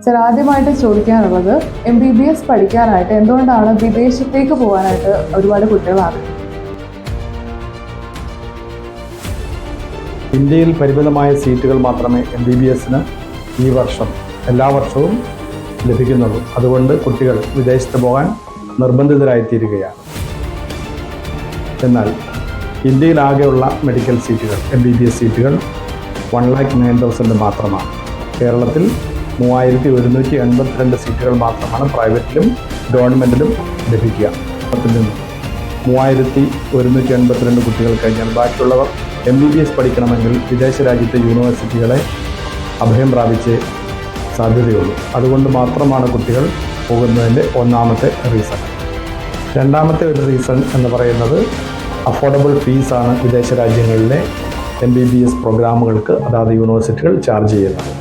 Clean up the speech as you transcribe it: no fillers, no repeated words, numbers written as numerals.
Sir, ആദ്യമായിട്ട് ചോദിക്കാനുള്ളത് MBBS പഠിക്കാനായിട്ട് എന്തുകൊണ്ടാണ് വിദേശത്തേക്ക് പോകാനായിട്ട് ഒരുപാട് കുട്ടികൾ ആഗ്രഹിക്കുന്നത്? ഇന്ത്യയിൽ പരിമിതമായ സീറ്റുകൾ മാത്രമേ MBBSന് ഈ വർഷം എല്ലാ വർഷവും ലഭിക്കുന്നുള്ളൂ. അതുകൊണ്ട് കുട്ടികൾ വിദേശത്ത് പോകാൻ നിർബന്ധിതരായിത്തീരുകയാണ്. എന്നാൽ ഇന്ത്യയിലാകെയുള്ള മെഡിക്കൽ സീറ്റുകൾ MBBS സീറ്റുകൾ 1,09,000 മാത്രമാണ്. കേരളത്തിൽ 3,182 സീറ്റുകൾ മാത്രമാണ് പ്രൈവറ്റിലും ഗവൺമെൻറ്റിലും ലഭിക്കുക. അതിൽ നിന്ന് 3,182 കുട്ടികൾ കഴിഞ്ഞാൽ ബാക്കിയുള്ളവർ MBBS പഠിക്കണമെങ്കിൽ വിദേശ രാജ്യത്തെ യൂണിവേഴ്സിറ്റികളെ അഭയം പ്രാപിച്ചേ സാധ്യതയുള്ളൂ. അതുകൊണ്ട് മാത്രമാണ് കുട്ടികൾ പോകുന്നതിൻ്റെ ഒന്നാമത്തെ റീസൺ. രണ്ടാമത്തെ ഒരു റീസൺ എന്ന് പറയുന്നത് അഫോർഡബിൾ ഫീസാണ് വിദേശ രാജ്യങ്ങളിലെ MBBS പ്രോഗ്രാമുകൾക്ക് അതാത് യൂണിവേഴ്സിറ്റികൾ ചാർജ് ചെയ്യുന്നത്.